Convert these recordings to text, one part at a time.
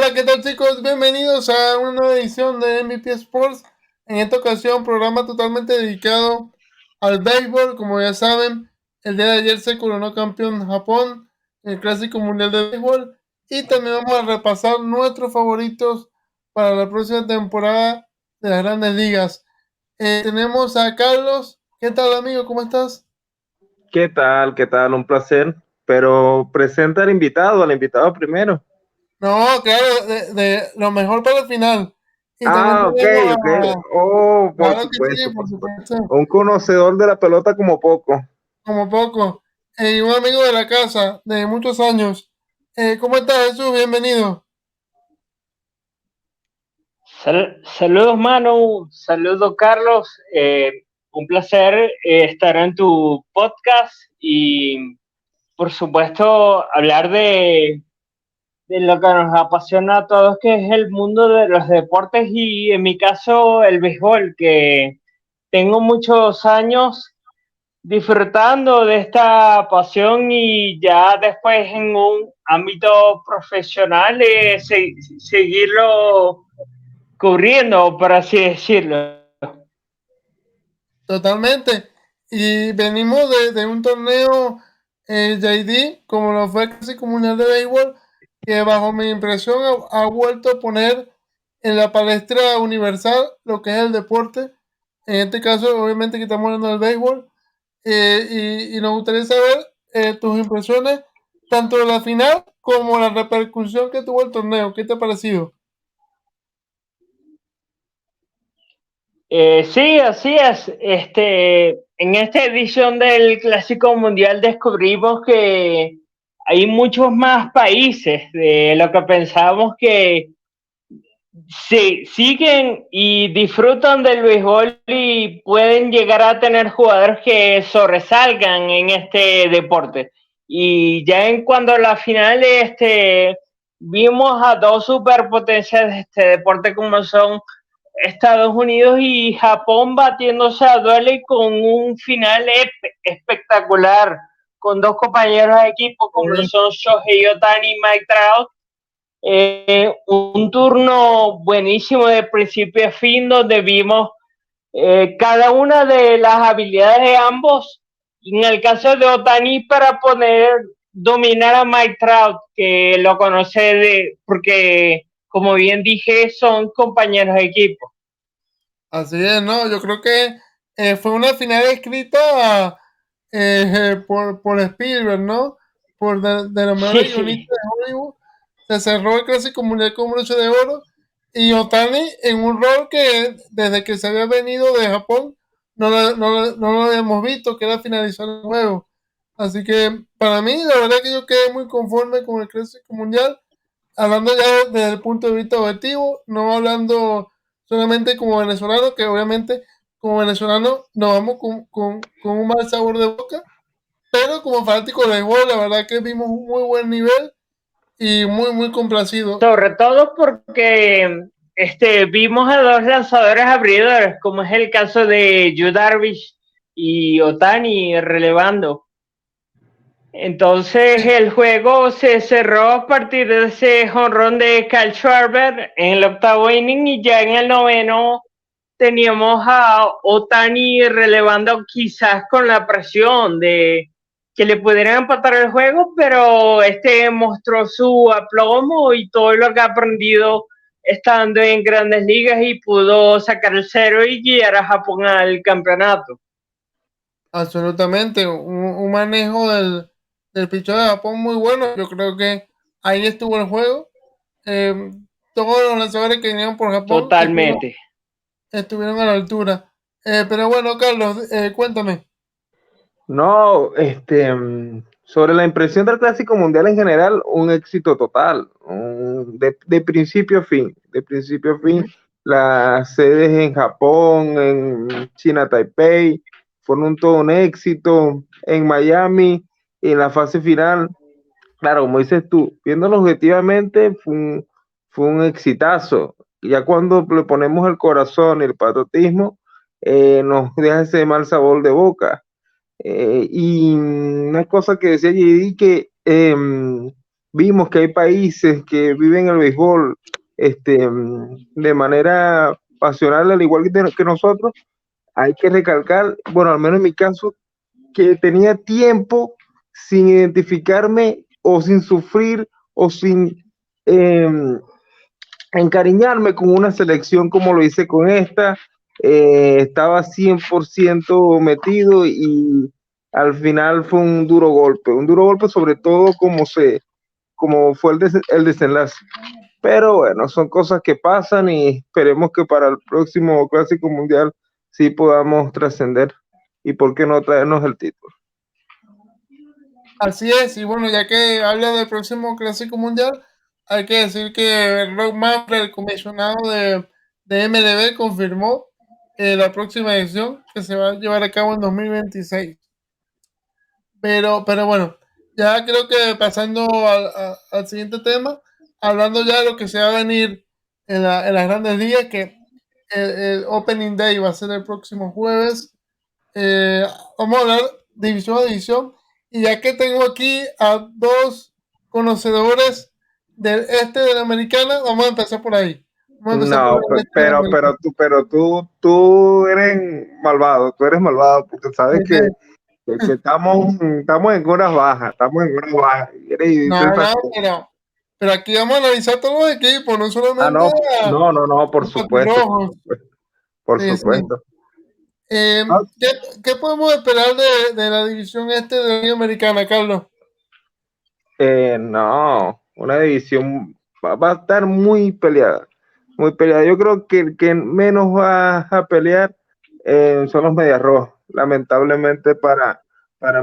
Hola, ¿qué tal chicos? Bienvenidos a una nueva edición de MVP Sports. En esta ocasión, programa totalmente dedicado al béisbol. Como ya saben, el día de ayer se coronó campeón Japón, el Clásico Mundial de Béisbol. Y también vamos a repasar nuestros favoritos para la próxima temporada de las Grandes Ligas. Tenemos a Carlos. ¿Qué tal, amigo? ¿Cómo estás? ¿Qué tal? ¿Qué tal? Un placer. Pero presenta al invitado primero. No, claro, de lo mejor para el final. Y también Ok, tenemos ok. a... Oh, Claro que sí, por por supuesto. supuesto. Un conocedor de la pelota como poco. Como poco. Y un amigo de la casa de muchos años. ¿Cómo estás, Jesús? Bienvenido. Saludos Manu, saludos Carlos, un placer estar en tu podcast y por supuesto hablar de lo que nos apasiona a todos, que es el mundo de los deportes y en mi caso el béisbol, que tengo muchos años disfrutando de esta pasión y ya después en un ámbito profesional seguirlo cubriendo, por así decirlo. Totalmente. Y venimos de un torneo JD, como lo fue casi Mundial de Béisbol, que bajo mi impresión ha vuelto a poner en la palestra universal lo que es el deporte. En este caso, obviamente, que estamos hablando del béisbol. Y nos gustaría saber tus impresiones, tanto de la final como la repercusión que tuvo el torneo. ¿Qué te ha parecido? Sí, así es. En esta edición del Clásico Mundial descubrimos que hay muchos más países de lo que pensábamos que siguen y disfrutan del béisbol y pueden llegar a tener jugadores que sobresalgan en este deporte. Y ya en cuanto a la final, vimos a dos superpotencias de este deporte como son Estados Unidos y Japón batiéndose a duelo con un final espectacular con dos compañeros de equipo como lo son Shohei Ohtani y Mike Trout. Un turno buenísimo de principio a fin donde vimos cada una de las habilidades de ambos. En el caso de Ohtani para poder dominar a Mike Trout, que lo conoce porque, como bien dije, son compañeros de equipo. Así es, ¿no? Yo creo que fue una final escrita por Spielberg, ¿no? Por de los mejores Sí, guionistas de Hollywood. Se cerró el Clásico Mundial con broche de oro. Y Otani en un rol que desde que se había venido de Japón no lo habíamos visto, que era finalizar el juego. Así que para mí, la verdad que yo quedé muy conforme con el Clásico Mundial, hablando ya desde el punto de vista objetivo, no hablando solamente como venezolano, que obviamente como venezolano nos vamos con un mal sabor de boca, pero como fanático de béisbol, la verdad que vimos un muy buen nivel y muy complacido. sobre todo porque vimos a dos lanzadores abridores, como es el caso de Yu Darvish y Otani relevando. Entonces el juego se cerró a partir de ese jonrón de Kyle Schwarber en el octavo inning y ya en el noveno teníamos a Otani relevando quizás con la presión de que le pudieran empatar el juego, pero mostró su aplomo y todo lo que ha aprendido estando en grandes ligas y pudo sacar el cero y guiar a Japón al campeonato. Absolutamente, un manejo del pichón de Japón muy bueno. Yo creo que ahí estuvo el juego. Eh, Todos los lanzadores que vinieron por Japón Totalmente. estuvieron a la altura. Pero bueno, Carlos, cuéntame. No, sobre la impresión del Clásico Mundial en general, un éxito total, de principio a fin, de principio a fin. Las sedes en Japón, en China, Taipei, fueron todo un éxito. En Miami, en la fase final, claro, como dices tú, viéndolo objetivamente, fue un exitazo. Ya cuando le ponemos el corazón y el patriotismo, nos deja ese mal sabor de boca. Y una cosa que decía JD, que vimos que hay países que viven el béisbol de manera pasional, al igual que nosotros. Hay que recalcar, bueno, al menos en mi caso, que tenía tiempo sin identificarme o sin sufrir o sin eh, encariñarme con una selección como lo hice con esta. Estaba 100% metido y al final fue un duro golpe sobre todo como fue el desenlace. Pero bueno, son cosas que pasan y esperemos que para el próximo Clásico Mundial sí podamos trascender y por qué no traernos el título. Así es, y bueno, ya que habla del próximo Clásico Mundial, hay que decir que Rob Manfred, el comisionado de MLB, confirmó la próxima edición que se va a llevar a cabo en 2026. Pero bueno, ya creo que pasando al siguiente tema, hablando ya de lo que se va a venir en las grandes ligas, que el Opening Day va a ser el próximo jueves. Eh, Vamos a hablar división a división. Y ya que tengo aquí a dos conocedores del este de la americana, vamos a empezar por ahí. Vamos a empezar por No, el este de la americana. tú eres malvado, porque sabes que estamos en horas bajas, y No, tú estás- no, pero aquí vamos a analizar todos los equipos, no Ah, solamente no, a no, por los supuesto, patrojos. por Sí, sí. supuesto. Eh, Ah, ¿Qué podemos esperar de la división este de la Liga Americana, Carlos? no, una división va a estar muy peleada, muy peleada. Yo creo que el que menos va a pelear son los Medias Rojas, lamentablemente para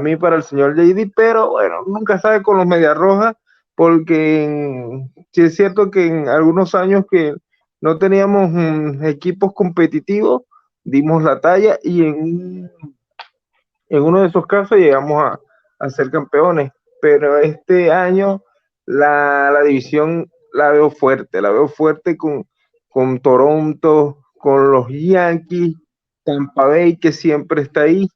mí, para el señor JD, pero bueno, nunca sabe con los Medias Rojas, porque sí es cierto que en algunos años que no teníamos equipos competitivos, dimos la talla y en uno de esos casos llegamos a ser campeones, pero este año la división la veo fuerte con Toronto, con los Yankees, Tampa Bay que siempre está ahí.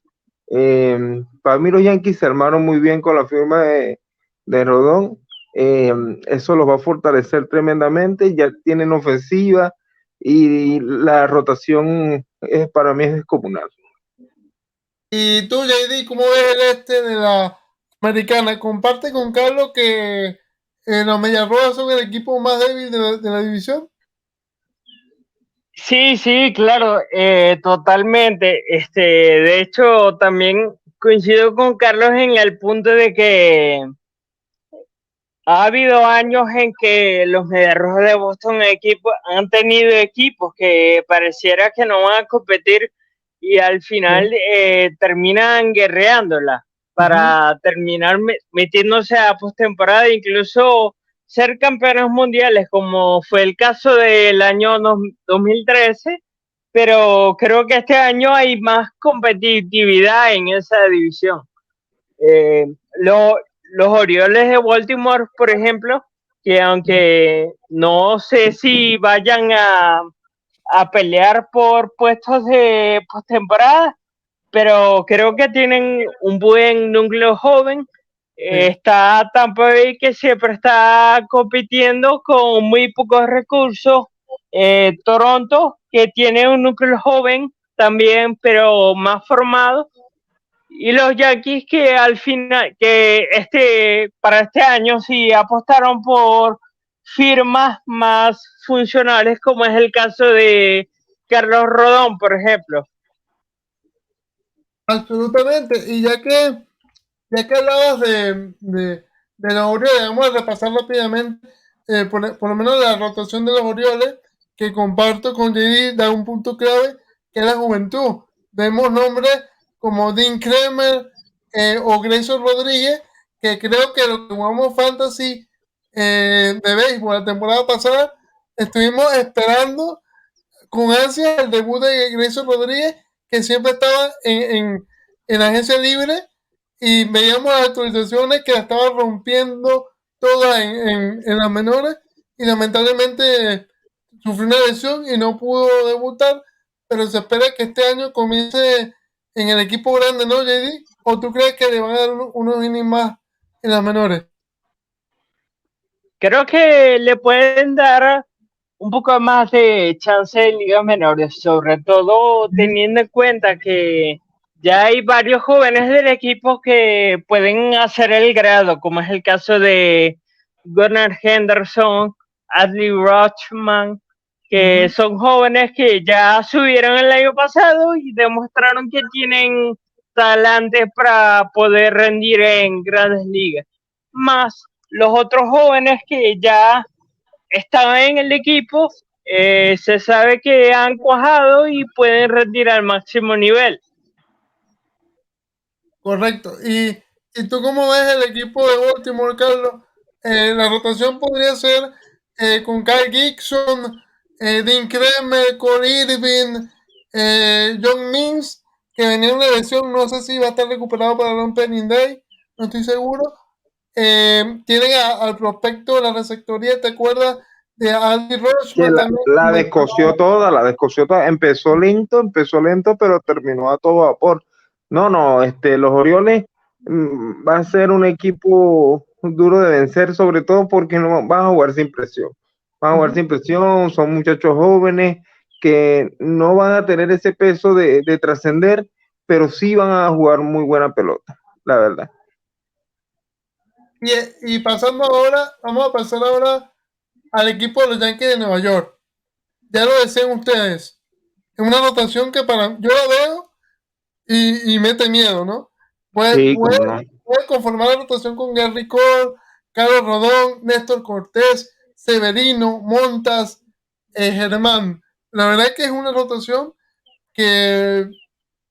Para mí los Yankees se armaron muy bien con la firma de Rodón. Eso los va a fortalecer tremendamente, ya tienen ofensiva y la rotación para mí es descomunal. Y tú, JD, ¿cómo ves el este de la americana? Comparte con Carlos que los Medias Rojas son el equipo más débil de la división. Sí, sí, claro, totalmente. De hecho, también coincido con Carlos en el punto de que ha habido años en que los Medias Rojas de Boston han tenido equipos que pareciera que no van a competir y al final terminan guerreándola para terminar metiéndose a postemporada, incluso ser campeones mundiales, como fue el caso del año 2013, pero creo que este año hay más competitividad en esa división. Eh, lo, los Orioles de Baltimore, por ejemplo, que aunque no sé si vayan a pelear por puestos de postemporada, pero creo que tienen un buen núcleo joven. Está Tampa Bay, que siempre está compitiendo con muy pocos recursos. Toronto, que tiene un núcleo joven también, pero más formado. Y los Yankees que al final, para este año sí apostaron por firmas más funcionales, como es el caso de Carlos Rodón, por ejemplo. Absolutamente. Y ya que hablabas de los Orioles, vamos a repasar rápidamente, por lo menos la rotación de los Orioles, que comparto con JD, da un punto clave, que es la juventud. Vemos nombres como Dean Kremer o Grayson Rodríguez, que creo que lo que jugamos Fantasy de béisbol la temporada pasada, estuvimos esperando con ansia el debut de Grayson Rodríguez, que siempre estaba en la agencia libre y veíamos las actualizaciones que la estaba rompiendo toda en las menores y lamentablemente sufrió una lesión y no pudo debutar, pero se espera que este año comience en el equipo grande, ¿no, JD? ¿O tú crees que le van a dar unos innings más en las menores? Creo que le pueden dar un poco más de chance en ligas menores, sobre todo teniendo en cuenta que ya hay varios jóvenes del equipo que pueden hacer el grado, como es el caso de Gunnar Henderson, Adley Rochman, que son jóvenes que ya subieron el año pasado y demostraron que tienen talante para poder rendir en grandes ligas. Más los otros jóvenes que ya estaban en el equipo, se sabe que han cuajado y pueden rendir al máximo nivel. Correcto. ¿Y tú cómo ves el equipo de Baltimore, Carlos? La rotación podría ser con Kyle Gibson, Dean Kremer, Corey Irving, John Means, que venía de una lesión, no sé si va a estar recuperado para el Opening Day, no estoy seguro. Tienen al prospecto de la receptoría, ¿te acuerdas? De Andy Rochman también. La descoció toda, empezó lento, pero terminó a todo vapor. No, los Orioles va a ser un equipo duro de vencer, sobre todo porque no van a jugar sin presión. Van a jugar sin presión, son muchachos jóvenes que no van a tener ese peso de trascender, pero sí van a jugar muy buena pelota, la verdad. Y pasando ahora, vamos a pasar ahora al equipo de los Yankees de Nueva York. Ya lo decían ustedes. Es una rotación que yo la veo y mete miedo, ¿no? Puede conformar la rotación con Gary Cole, Carlos Rodón, Néstor Cortés, Severino, Montas, Germán. La verdad es que es una rotación que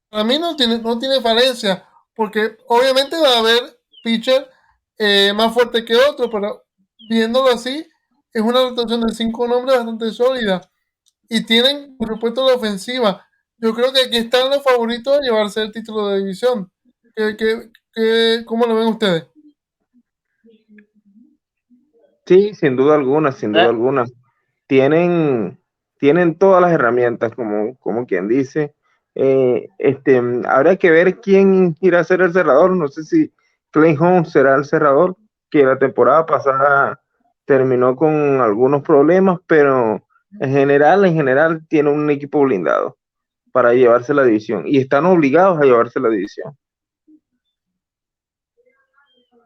para mí no tiene falencia, porque obviamente va a haber pitcher más fuerte que otro, pero viéndolo así, es una rotación de 5 nombres bastante sólida. Y tienen, por supuesto, la ofensiva. Yo creo que aquí están los favoritos a llevarse el título de división. ¿Cómo lo ven ustedes? Sí, sin duda alguna, sin duda alguna. Tienen todas las herramientas, como quien dice. Habrá que ver quién irá a ser el cerrador. No sé si Clay Holmes será el cerrador, que la temporada pasada terminó con algunos problemas, pero en general tiene un equipo blindado para llevarse la división y están obligados a llevarse la división.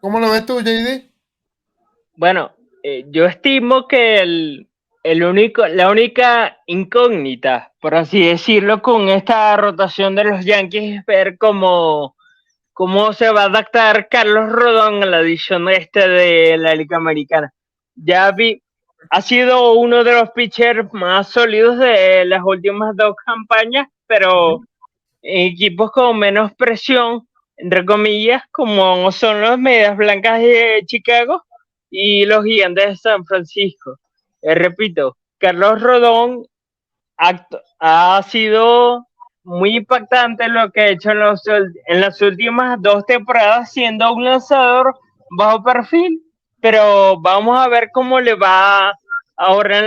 ¿Cómo lo ves tú, JD? Bueno, yo estimo que la única incógnita, por así decirlo, con esta rotación de los Yankees es ver cómo se va a adaptar Carlos Rodón a la edición de la Liga Americana. Ha sido uno de los pitchers más sólidos de las últimas 2 campañas, pero en equipos con menos presión, entre comillas, como son los Medias Blancas de Chicago y los Gigantes de San Francisco. Repito, Carlos Rodón ha sido muy impactante lo que ha hecho en las últimas 2 temporadas, siendo un lanzador bajo perfil, pero vamos a ver cómo le va ahora en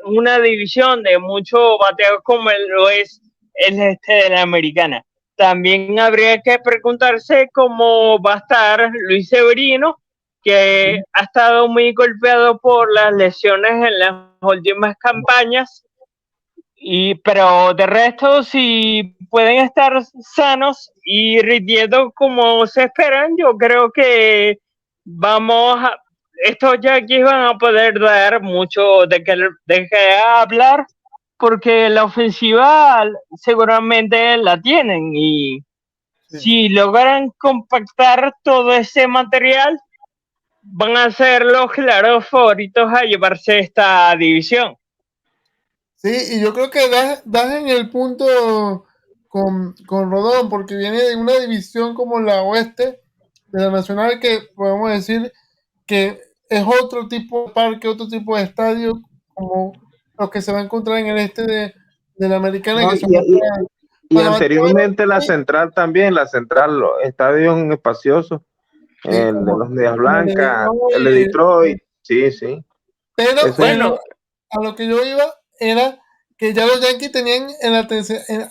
una división de mucho bateo como lo es el de la americana. También habría que preguntarse cómo va a estar Luis Severino, que ha estado muy golpeado por las lesiones en las últimas campañas. Pero de resto, si pueden estar sanos y rindiendo como se esperan, yo creo que estos Yankees van a poder dar mucho de qué hablar, porque la ofensiva seguramente la tienen y si logran compactar todo ese material, van a ser los claros favoritos a llevarse esta división. Sí, y yo creo que das en el punto con Rodón, porque viene de una división como la oeste de la Nacional, que podemos decir que es otro tipo de parque, otro tipo de estadio, como los que se va a encontrar en el este de la Americana. No, y anteriormente la central también, los estadios espaciosos, sí, el de los Medias Blancas, el de Detroit, sí. Pero bueno, a lo que yo iba era que ya los Yankees tenían el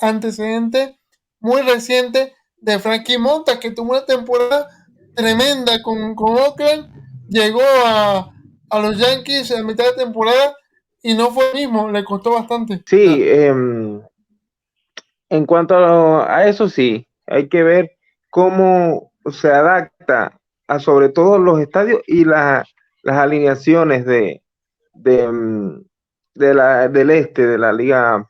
antecedente muy reciente de Frankie Montas, que tuvo una temporada tremenda con Oakland, llegó a a los Yankees a mitad de temporada y no fue el mismo, le costó bastante. Sí, en cuanto a eso sí, hay que ver cómo se adapta a sobre todo los estadios y las alineaciones de, mm, del este, de la liga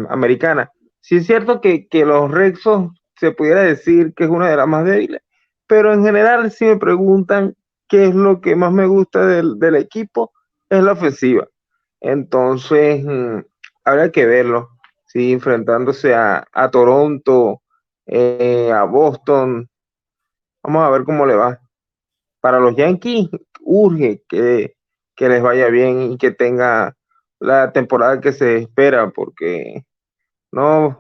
americana. Sí es cierto que los Red Sox se pudiera decir que es una de las más débiles, pero en general si me preguntan qué es lo que más me gusta del equipo, es la ofensiva. Entonces, habría que verlo, sí, enfrentándose a Toronto, a Boston. Vamos a ver cómo le va. Para los Yankees urge que les vaya bien y que tenga la temporada que se espera, porque no,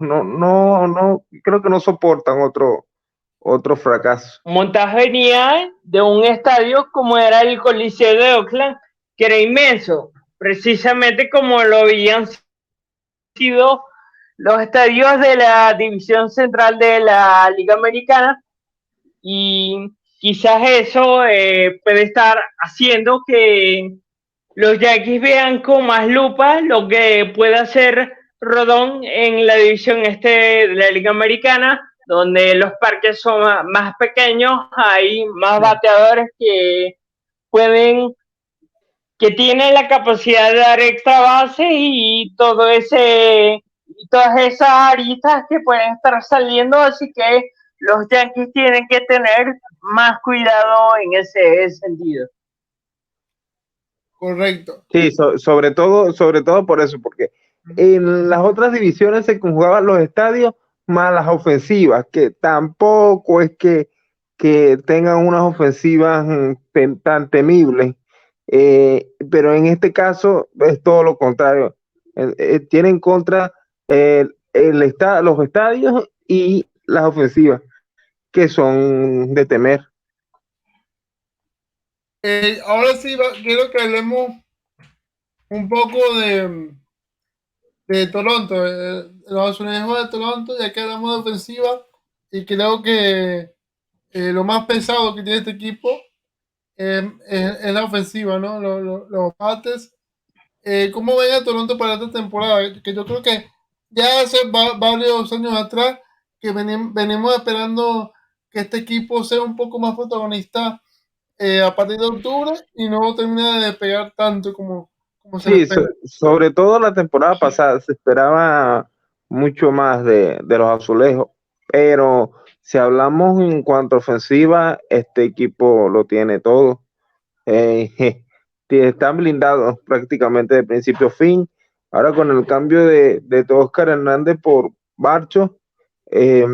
creo que no soportan otro fracaso. Montas venía de un estadio como era el Coliseo de Oakland, que era inmenso, precisamente como lo habían sido los estadios de la división central de la Liga Americana, y quizás eso puede estar haciendo que los Yankees vean con más lupa lo que puede hacer Rodón en la división este de la Liga Americana, donde los parques son más pequeños, hay más bateadores que tienen la capacidad de dar extra base y todas esas aristas que pueden estar saliendo, así que los Yankees tienen que tener más cuidado en ese sentido. Correcto. Sí, sobre todo por eso, porque en las otras divisiones se conjugaban los estadios más las ofensivas, que tampoco es que tengan unas ofensivas tan temibles, pero en este caso es todo lo contrario. Tienen contra los estadios y las ofensivas, que son de temer. Ahora sí, quiero que hablemos un poco de Toronto, los azulejos de Toronto, ya que hablamos de ofensiva, y creo que lo más pesado que tiene este equipo es la ofensiva, ¿no? Los bates. ¿Cómo ven a Toronto para esta temporada? Que yo creo que ya hace varios años atrás que venimos esperando que este equipo sea un poco más protagonista a partir de octubre y no termina de despegar tanto como se le Sí, espera. sobre todo la temporada pasada se esperaba mucho más de los azulejos, pero si hablamos en cuanto a ofensiva, este equipo lo tiene todo. Están blindados prácticamente de principio a fin. Ahora con el cambio de Oscar Hernández por Barcho, eh,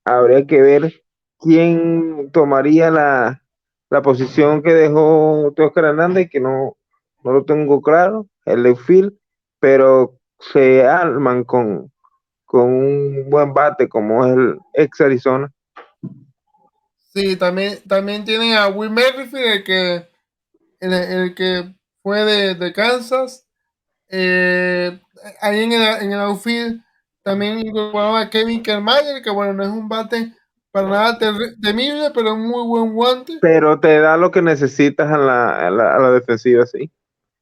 habría que ver quién tomaría la posición que dejó Oscar Hernández, que no lo tengo claro, el de Phil, pero se arman con un buen bate como es el ex Arizona. Sí, también tienen a Will Merrifield, el que fue de Kansas. Eh, Ahí en el outfield también incorporaron a Kevin Kiermaier, que bueno, no es un bate para nada temible, pero es un muy buen guante. Pero te da lo que necesitas a la defensiva, sí.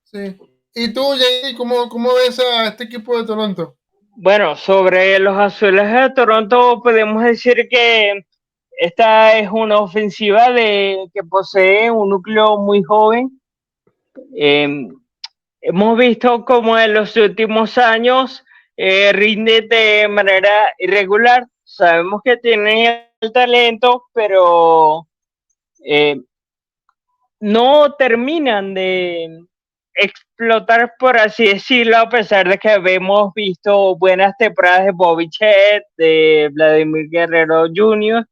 Sí. ¿Y tú, Jay, cómo ves a este equipo de Toronto? Bueno, sobre los azules de Toronto podemos decir que esta es una ofensiva que posee un núcleo muy joven. Hemos visto como en los últimos años rinde de manera irregular. Sabemos que tiene el talento, pero no terminan de explotar, por así decirlo, a pesar de que hemos visto buenas temporadas de Bobby Chet, de Vladimir Guerrero Jr.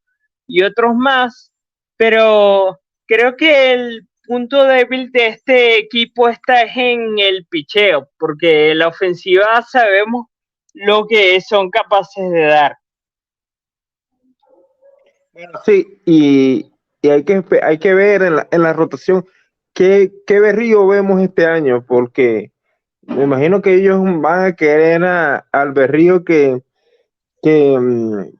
y otros más, pero creo que el punto débil de este equipo está en el picheo, porque la ofensiva sabemos lo que son capaces de dar. Sí, y hay que ver en la rotación qué berrío vemos este año, porque me imagino que ellos van a querer al berrío que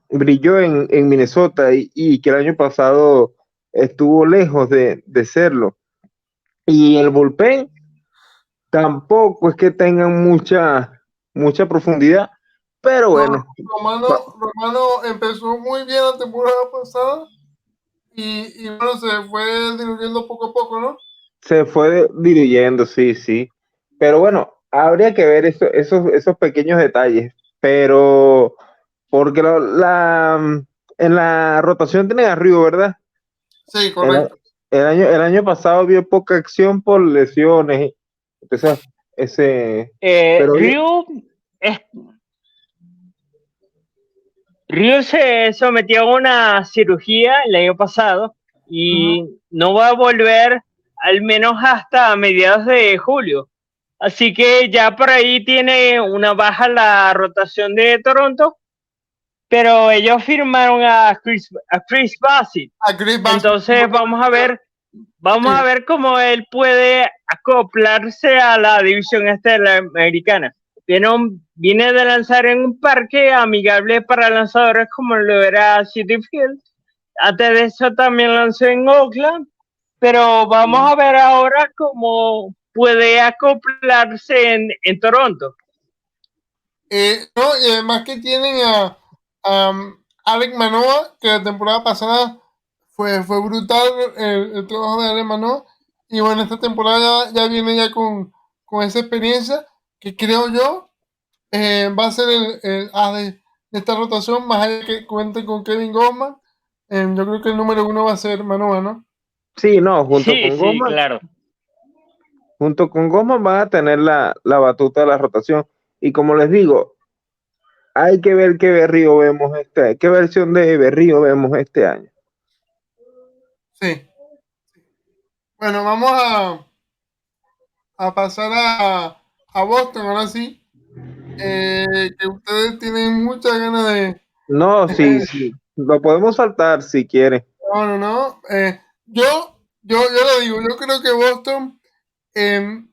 brilló en Minnesota y que el año pasado estuvo lejos de serlo. Y el bullpen tampoco es que tengan mucha profundidad, pero bueno. Romano empezó muy bien la temporada pasada y bueno, se fue diluyendo poco a poco, ¿no? Se fue diluyendo, sí. Pero bueno, habría que ver esos pequeños detalles. Pero porque en la rotación tienen a Río, ¿verdad? Sí, El, correcto. el año pasado vio poca acción por lesiones. Entonces, pero Ryu se sometió a una cirugía el año pasado y no va a volver al menos hasta mediados de julio. Así que ya por ahí tiene una baja la rotación de Toronto, pero ellos firmaron a Chris Bassett. Entonces vamos a ver cómo él puede acoplarse a la división americana. Viene de lanzar en un parque amigable para lanzadores como lo era Citi Field. Antes de eso también lanzó en Oakland, pero vamos a ver ahora cómo puede acoplarse en Toronto. No, y además que tienen a Alek Manoah, que la temporada pasada fue brutal el trabajo de Alek Manoah. Y bueno, esta temporada ya viene ya con esa experiencia que creo yo va a ser el A de esta rotación, más allá que cuente con Kevin Goldman. Yo creo que el número 1 va a ser Manoah, ¿no? sí, no, Sí, claro. Junto con Goma van a tener la batuta de la rotación. Y como les digo, hay que ver qué Berrío vemos qué versión de Berrío vemos este año. Sí. Bueno, vamos a pasar a Boston, ahora sí. Que ustedes tienen muchas ganas de... No, sí, lo podemos saltar si quiere. No. Yo lo digo, yo creo que Boston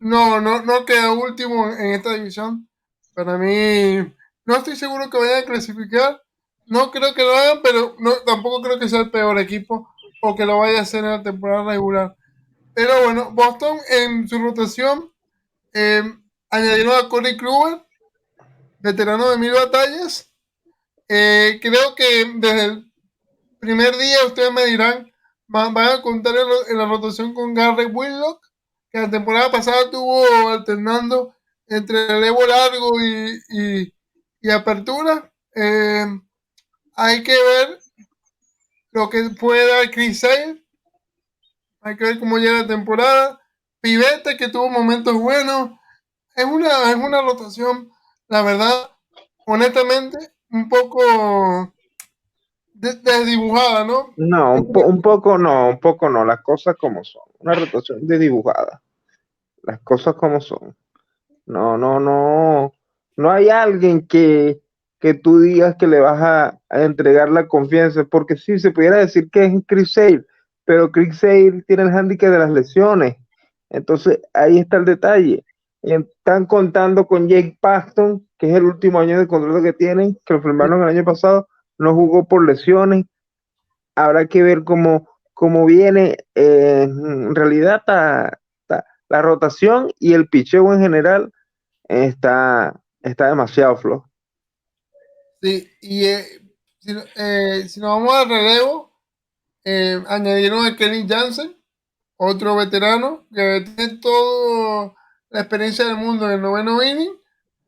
no queda último en esta división. Para mí, no estoy seguro que vayan a clasificar. No creo que lo hagan, pero no, tampoco creo que sea el peor equipo o que lo vaya a hacer en la temporada regular. Pero bueno, Boston en su rotación eh, añadieron a Corey Kluber, veterano de 1000 batallas. Creo que desde el primer día ustedes me dirán, van a contar en la rotación con Garrett Whitlock, que la temporada pasada estuvo alternando entre relevo largo y apertura. Hay que ver lo que pueda Chris Sale. Hay que ver cómo llega la temporada. Pivete, que tuvo momentos buenos. Es una rotación, la verdad, honestamente, un poco desdibujada, ¿no? No, un poco no, las cosas como son. Una rotación de dibujada. Las cosas como son. No hay alguien que tú digas que le vas a entregar la confianza, porque sí, se pudiera decir que es Chris Sale, pero Chris Sale tiene el hándicap de las lesiones. Entonces, ahí está el detalle. Están contando con Jake Paxton, que es el último año de contrato que tienen, que lo firmaron el año pasado, no jugó por lesiones. Habrá que ver cómo viene. En realidad, la rotación y el picheo en general está demasiado flojo. Sí, y si nos vamos al relevo, añadieron a Kenny Jansen, otro veterano que tiene toda la experiencia del mundo en el noveno inning,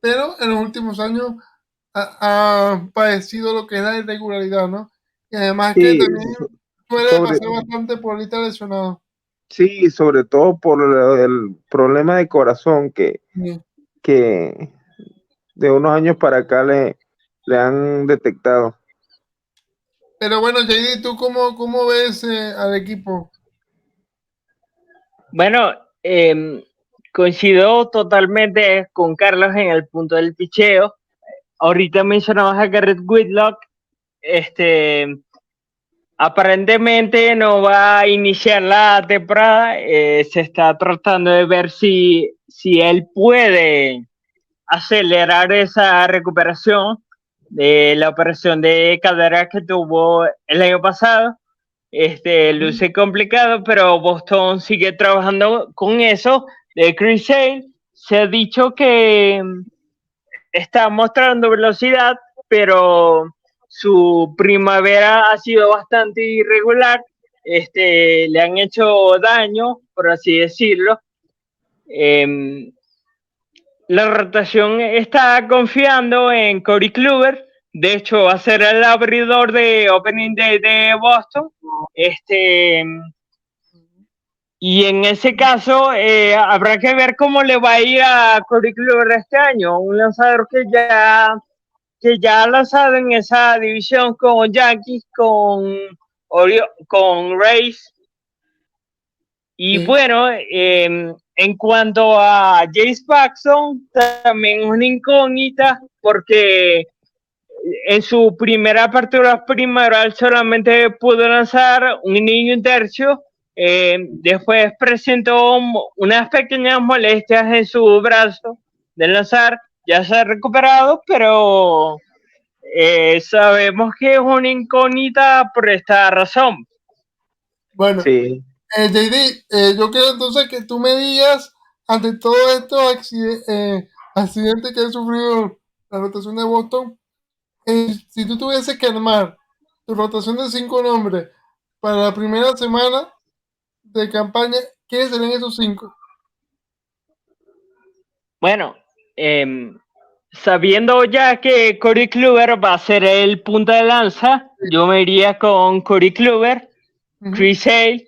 pero en los últimos años ha padecido lo que es la irregularidad, ¿no? Y además que Sí, también suele pasar bastante por lista lesionado. sí, sobre todo por el problema de corazón Sí. que de unos años para acá le han detectado. Pero bueno, JD, ¿tú cómo ves al equipo? Bueno, coincido totalmente con Carlos en el punto del picheo. Ahorita mencionabas a Garrett Whitlock. Aparentemente no va a iniciar la temporada. Se está tratando de ver si él puede acelerar esa recuperación de la operación de cadera que tuvo el año pasado. luce complicado, pero Boston sigue trabajando con eso. De Chris Sale se ha dicho que está mostrando velocidad, pero su primavera ha sido bastante irregular. Le han hecho daño, por así decirlo. La rotación está confiando en Corey Kluber. De hecho, va a ser el abridor de Opening Day de Boston. Y en ese caso, habrá que ver cómo le va a ir a Corey Kluber este año. Un lanzador que ya ha lanzado en esa división con Yankees, con Rays. Y bueno, en cuanto a Jace Paxton, también una incógnita, porque en su primera apertura primaveral solamente pudo lanzar un inning y un tercio. Después presentó unas pequeñas molestias en su brazo de lanzar. Ya se ha recuperado, pero sabemos que es una incógnita por esta razón. Bueno, Sí. JD, yo quiero entonces que tú me digas, ante todos estos accidentes que ha sufrido la rotación de Boston, si tú tuvieses que armar tu rotación de 5 nombres para la primera semana de campaña, ¿quiénes serían esos 5? Bueno, sabiendo ya que Corey Kluber va a ser el punta de lanza, yo me iría con Corey Kluber, Chris Sale,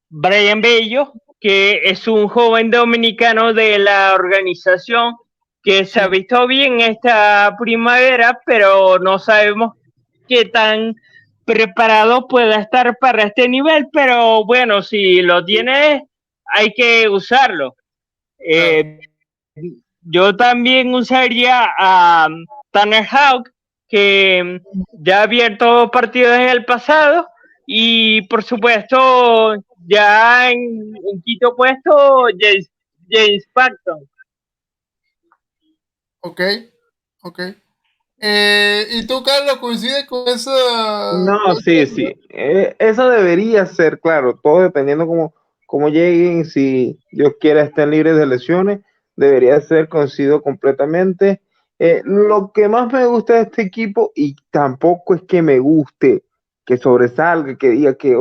Brian Bello, que es un joven dominicano de la organización que se ha visto bien esta primavera, pero no sabemos qué tan preparado pueda estar para este nivel, pero bueno, si lo tiene, hay que usarlo. Yo también usaría a Tanner Houck, que ya ha abierto partidos en el pasado, y por supuesto ya en quinto puesto James Paxton. Ok. ¿Y tú, Carlos, coincides con esa? No, sí. Eso debería ser, claro, todo dependiendo cómo lleguen, si Dios quiera estén libres de lesiones, debería ser coincido completamente. Lo que más me gusta de este equipo, y tampoco es que me guste, que sobresalga, que diga que,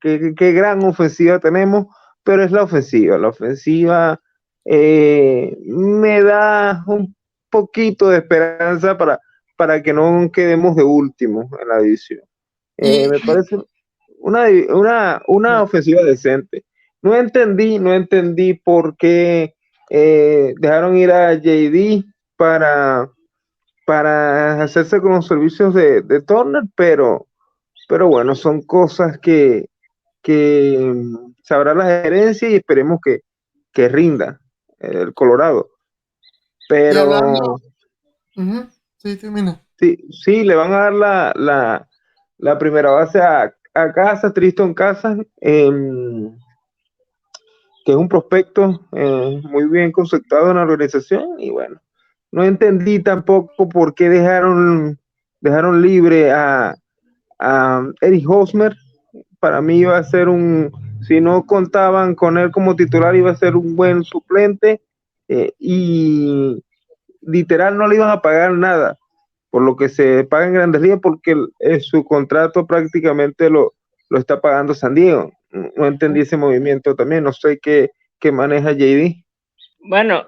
qué gran ofensiva tenemos, pero es la ofensiva. La ofensiva me da un poquito de esperanza para que no quedemos de último en la división. Me parece una ofensiva decente. No entendí por qué dejaron ir a JD para hacerse con los servicios de Turner, pero bueno, son cosas que sabrá la gerencia y esperemos que rinda el Colorado. Pero sí, termina. Sí, le van a dar la primera base a Casas, Tristan Casas, que es un prospecto muy bien conceptuado en la organización. Y bueno, no entendí tampoco por qué dejaron libre a Eric Hosmer. Para mí iba a ser si no contaban con él como titular, iba a ser un buen suplente, y literal no le iban a pagar nada por lo que se paga en Grandes Ligas, porque su contrato prácticamente lo está pagando San Diego. No entendí ese movimiento también, no sé qué maneja JD. Bueno,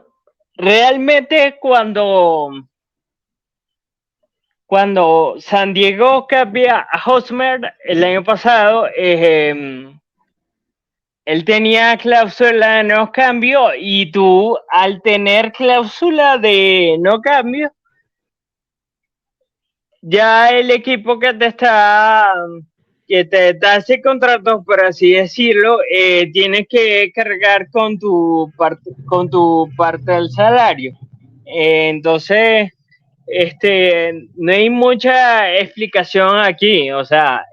realmente cuando San Diego cambia a Hosmer el año pasado, él tenía cláusula de no cambio, y tú, al tener cláusula de no cambio, ya el equipo que te da ese contrato, por así decirlo, tiene que cargar con tu parte del salario. Entonces, no hay mucha explicación aquí, o sea,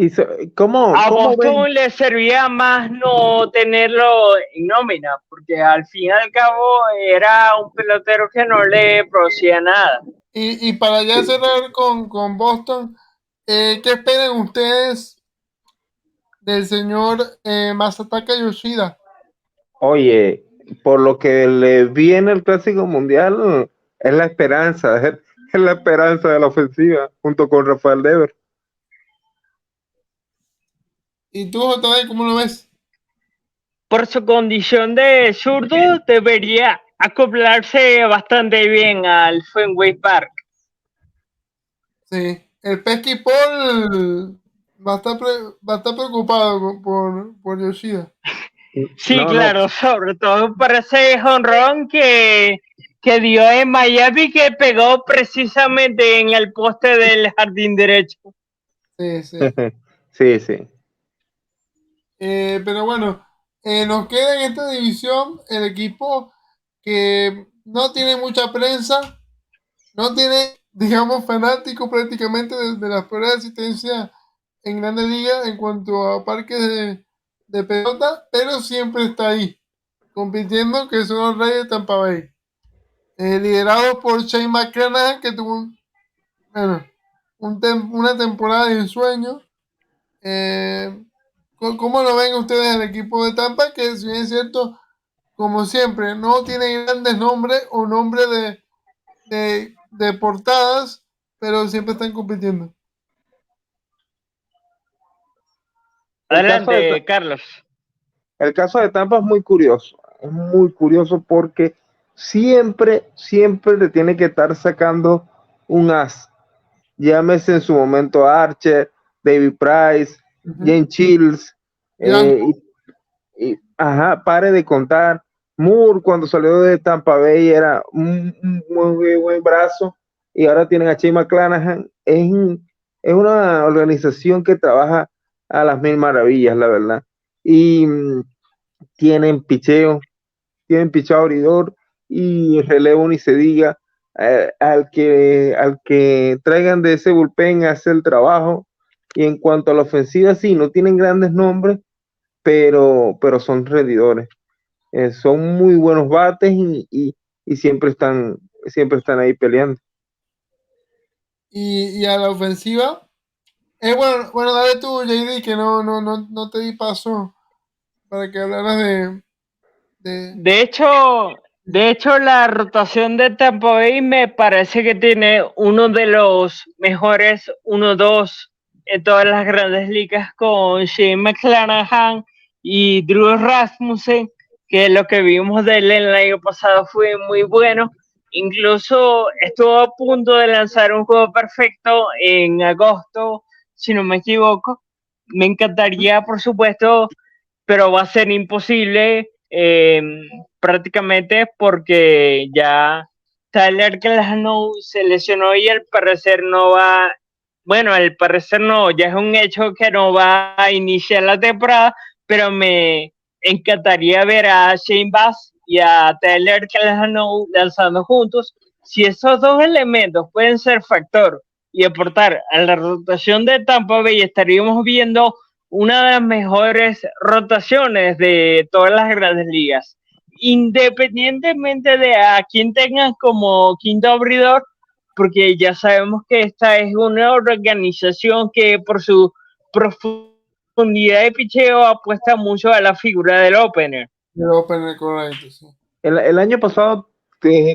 a Boston le servía más no tenerlo en nómina, porque al fin y al cabo era un pelotero que no le producía nada. Y para ya cerrar con Boston, ¿qué esperan ustedes del señor Masataka Yoshida? Oye, por lo que le vi en el Clásico Mundial, es la esperanza, es la esperanza de la ofensiva, junto con Rafael Devers. ¿Y tú, JD, cómo lo ves? Por su condición de zurdo, debería acoplarse bastante bien al Fenway Park. Sí, el Pesky Paul va a estar preocupado por Yoshida. Sí, claro, sobre todo por ese jonrón que dio en Miami, que pegó precisamente en el poste del jardín derecho. Sí, sí. Sí, sí. Pero bueno, nos queda en esta división el equipo que no tiene mucha prensa, no tiene, digamos, fanáticos prácticamente de las peores asistencias en Grandes Ligas en cuanto a parques de pelota, pero siempre está ahí, compitiendo, que son los Reyes de Tampa Bay. Liderado por Shane McClanahan, que tuvo bueno, una temporada de ensueño. ¿Cómo lo ven ustedes el equipo de Tampa? Que si bien es cierto, como siempre, no tiene grandes nombres o nombres de portadas, pero siempre están compitiendo. Adelante, Carlos. El caso de Tampa es muy curioso porque siempre le tiene que estar sacando un as. Llámese en su momento Archer, David Price, James Shields, pare de contar. Moore cuando salió de Tampa Bay era un muy buen brazo y ahora tienen a Shane McClanahan. Es una organización que trabaja a las mil maravillas, la verdad. Y tienen picheo abridor y relevo ni se diga. Al que traigan de ese bullpen a hacer el trabajo. Y en cuanto a la ofensiva, sí, no tienen grandes nombres, pero son rendidores. Son muy buenos bates y siempre están ahí peleando. Y a la ofensiva, bueno, dale tú, JD, que no te di paso para que hablaras De hecho, la rotación de Tampa Bay me parece que tiene uno de los mejores 1-2 en todas las grandes ligas, con Shane McClanahan y Drew Rasmussen, que lo que vimos de él el año pasado fue muy bueno. Incluso estuvo a punto de lanzar un juego perfecto en agosto, si no me equivoco. Me encantaría, por supuesto, pero va a ser imposible prácticamente porque ya Tyler Glasnow se lesionó y al parecer no va, bueno, al parecer no, ya es un hecho que no va a iniciar la temporada, pero me encantaría ver a Shane Bass y a Tyler Glasnow lanzando juntos. Si esos dos elementos pueden ser factor y aportar a la rotación de Tampa Bay, estaríamos viendo una de las mejores rotaciones de todas las grandes ligas. Independientemente de a quién tengan como quinto abridor, porque ya sabemos que esta es una organización que por su profundidad de picheo apuesta mucho a la figura del opener. el opener, correcto, sí. El año pasado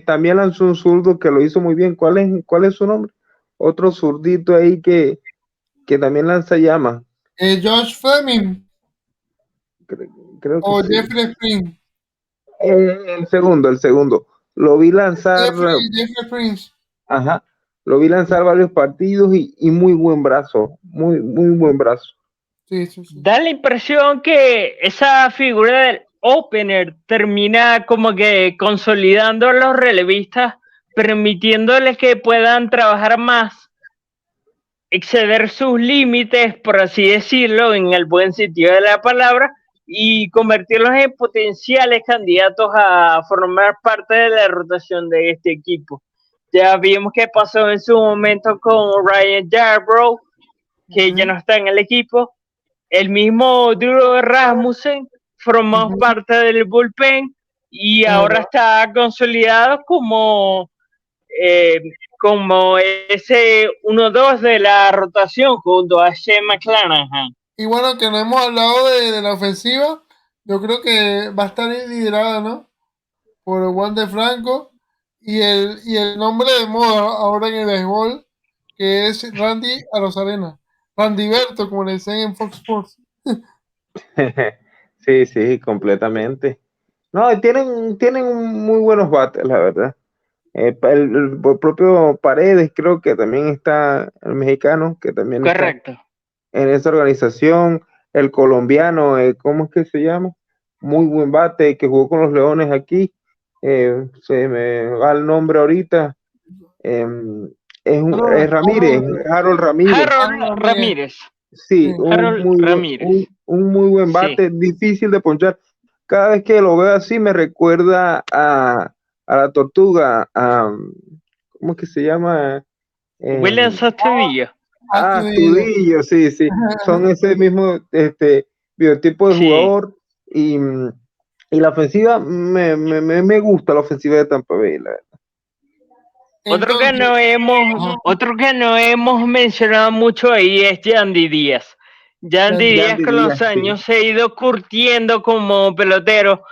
también lanzó un zurdo que lo hizo muy bien. ¿Cuál es su nombre? Otro zurdito ahí que también lanza llamas. Josh Fleming Creo que o sí. Jeffrey Springs. El segundo. Lo vi lanzar. Jeffrey Prince. Ajá. Lo vi lanzar varios partidos y muy buen brazo. Muy buen brazo. Sí. Da la impresión que esa figura del opener termina como que consolidando a los relevistas, permitiéndoles que puedan trabajar más, exceder sus límites, por así decirlo, en el buen sentido de la palabra, y convertirlos en potenciales candidatos a formar parte de la rotación de este equipo. Ya vimos qué pasó en su momento con Ryan Yarbrough, que ya no está en el equipo. El mismo Drew Rasmussen formó parte del bullpen y ahora está consolidado como como ese 1-2 de la rotación junto a Shane McClanahan. Y bueno, que no hemos hablado de la ofensiva, yo creo que va a estar liderada, ¿no? Por Juan de Franco y el nombre de moda ahora en el béisbol, que es Randy Arozarena. Randyberto, como le dicen en Fox Sports. Sí, sí, completamente. No, tienen muy buenos bates, la verdad. El propio Paredes, creo que también está el mexicano, que también está Correcto. en esa organización. El colombiano, ¿cómo es que se llama? Muy buen bate, que jugó con los Leones aquí. Se me va el nombre ahorita. Es Ramírez, Harold Ramírez. Harold Ramírez. Sí, Harold Ramírez. un muy buen bate, Sí. difícil de ponchar. Cada vez que lo veo así me recuerda a la tortuga, ¿cómo es que se llama? William Astudillo. Astudillo, sí, sí. Son ese mismo biotipo de Sí. jugador y la ofensiva me gusta la ofensiva de Tampa Bay, la verdad. Otro que no hemos mencionado mucho ahí es Yandy Díaz. Yandy Díaz con los años se ha ido curtiendo como pelotero,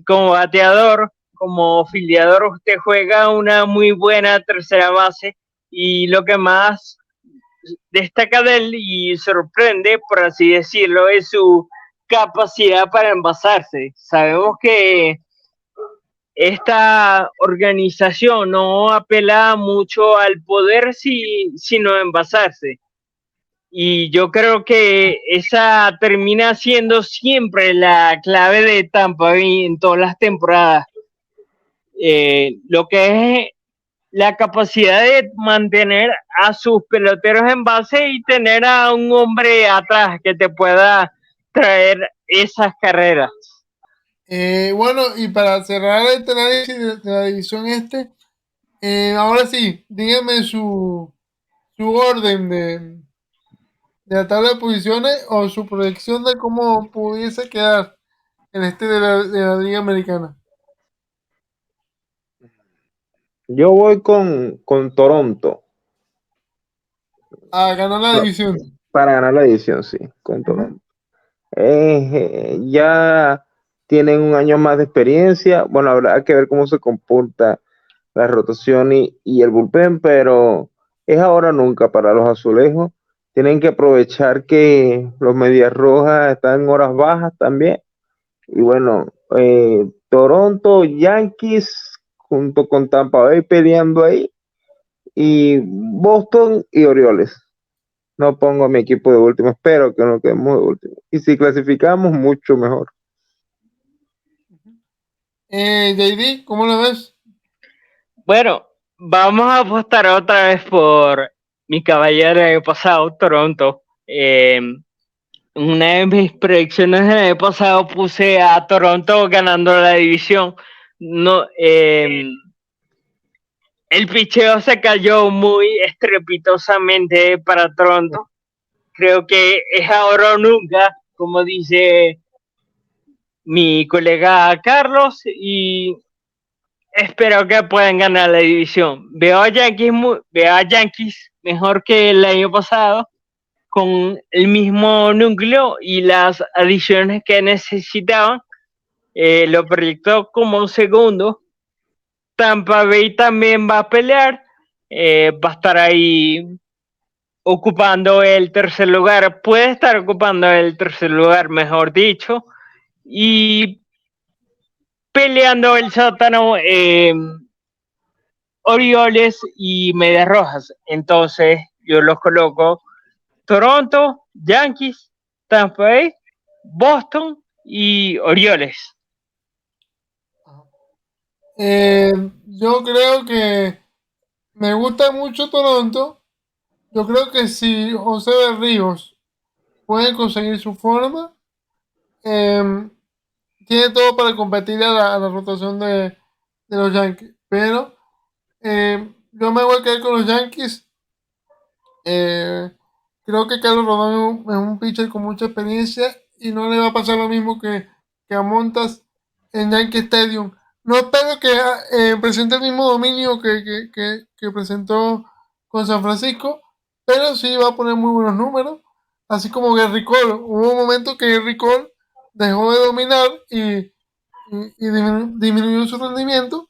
como bateador, como filiador. Usted juega una muy buena tercera base y lo que más destaca de él y sorprende, por así decirlo, es su capacidad para envasarse. Sabemos que esta organización no apela mucho al poder, sino a envasarse. Y yo creo que esa termina siendo siempre la clave de Tampa Bay en todas las temporadas. Lo que es la capacidad de mantener a sus peloteros en base y tener a un hombre atrás que te pueda traer esas carreras. Bueno, y para cerrar este análisis de la división ahora sí, dígame su orden de la tabla de posiciones o su proyección de cómo pudiese quedar el de la Liga Americana. Yo voy con Toronto. A ganar la división. Para ganar la división, sí, con Toronto. Ya tienen un año más de experiencia. Bueno, habrá que ver cómo se comporta la rotación y el bullpen, pero es ahora o nunca para los azulejos. Tienen que aprovechar que los Medias Rojas están en horas bajas también. Y bueno, Toronto, Yankees, junto con Tampa Bay peleando ahí, y Boston y Orioles. No pongo a mi equipo de último, espero que no quedemos de último. Y si clasificamos, mucho mejor. JD, ¿cómo lo ves? Bueno, vamos a apostar otra vez por mi caballero del año pasado, Toronto. Una de mis predicciones del año pasado puse a Toronto ganando la división. No, el picheo se cayó muy estrepitosamente para Toronto. Creo que es ahora o nunca, como dice mi colega Carlos, y espero que puedan ganar la división. Veo a Yankees mejor que el año pasado, con el mismo núcleo y las adiciones que necesitaban. Lo proyectó como segundo. Tampa Bay también va a pelear, va a estar ahí ocupando el tercer lugar, puede estar ocupando el tercer lugar, mejor dicho, y peleando el sótano Orioles y Medias Rojas. Entonces yo los coloco Toronto, Yankees, Tampa Bay, Boston y Orioles. Yo creo que me gusta mucho Toronto. Yo creo que si José Berríos puede conseguir su forma, tiene todo para competir a la rotación de los Yankees. Pero yo me voy a quedar con los Yankees. Creo que Carlos Rodón es un pitcher con mucha experiencia y no le va a pasar lo mismo que a Montas en Yankee Stadium No espero que presente el mismo dominio que presentó con San Francisco, pero sí va a poner muy buenos números, así como Gary Cole. Hubo un momento que Gary Cole dejó de dominar y disminuyó su rendimiento,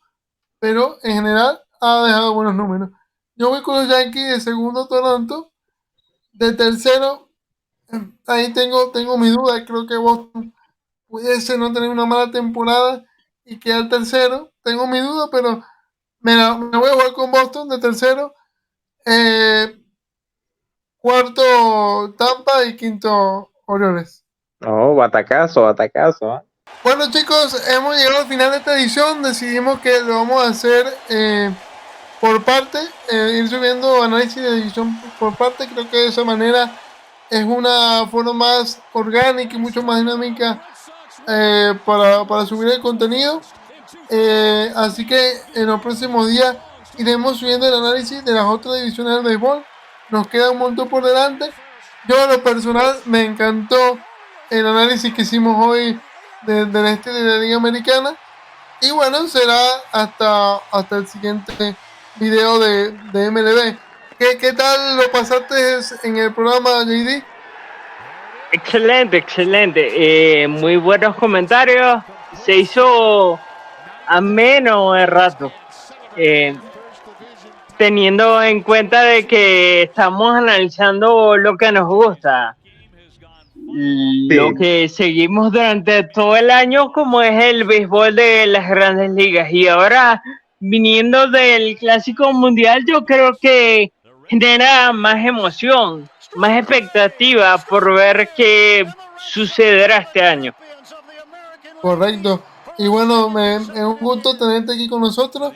pero en general ha dejado buenos números. Yo voy con los Yankees de segundo Toronto, de tercero, ahí tengo mi duda, creo que Boston pudiese no tener una mala temporada y quedar tercero. Tengo mi duda, pero me voy a jugar con Boston de tercero. Cuarto Tampa y quinto Orioles. No, batacazo, batacazo. ¿Ah? Bueno chicos, hemos llegado al final de esta edición. Decidimos que lo vamos a hacer por parte, ir subiendo análisis de división por parte. Creo que de esa manera es una forma más orgánica y mucho más dinámica para subir el contenido. Así que en los próximos días iremos subiendo el análisis de las otras divisiones del béisbol. Nos queda un montón por delante. Yo a lo personal me encantó el análisis que hicimos hoy del este de la Liga Americana. Y bueno, será hasta el siguiente video de MLB. ¿Qué tal lo pasaste en el programa, JD? Excelente, excelente. Muy buenos comentarios. Se hizo ameno el rato. Teniendo en cuenta de que estamos analizando lo que nos gusta, lo que seguimos durante todo el año, como es el béisbol de las grandes ligas, y ahora viniendo del Clásico Mundial, yo creo que genera más emoción, más expectativa por ver qué sucederá este año. Correcto. Y bueno, es un gusto tenerte aquí con nosotros.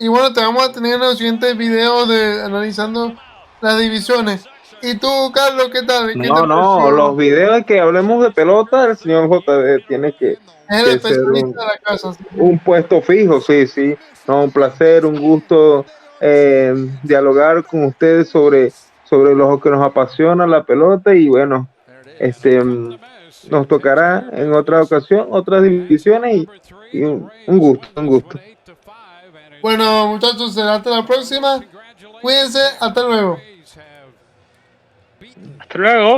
Y bueno, te vamos a tener en los siguientes videos de analizando las divisiones. ¿Y tú, Carlos, qué tal? ¿Qué No, no, los videos que hablemos de pelota, el señor JD tiene que es el ser especialista de la casa? un puesto fijo, sí, sí. No, un placer, un gusto dialogar con ustedes sobre lo que nos apasiona la pelota y bueno, nos tocará en otra ocasión, otras divisiones y un gusto, un gusto. Bueno, muchachos, será hasta la próxima. Cuídense, hasta luego. Hasta luego.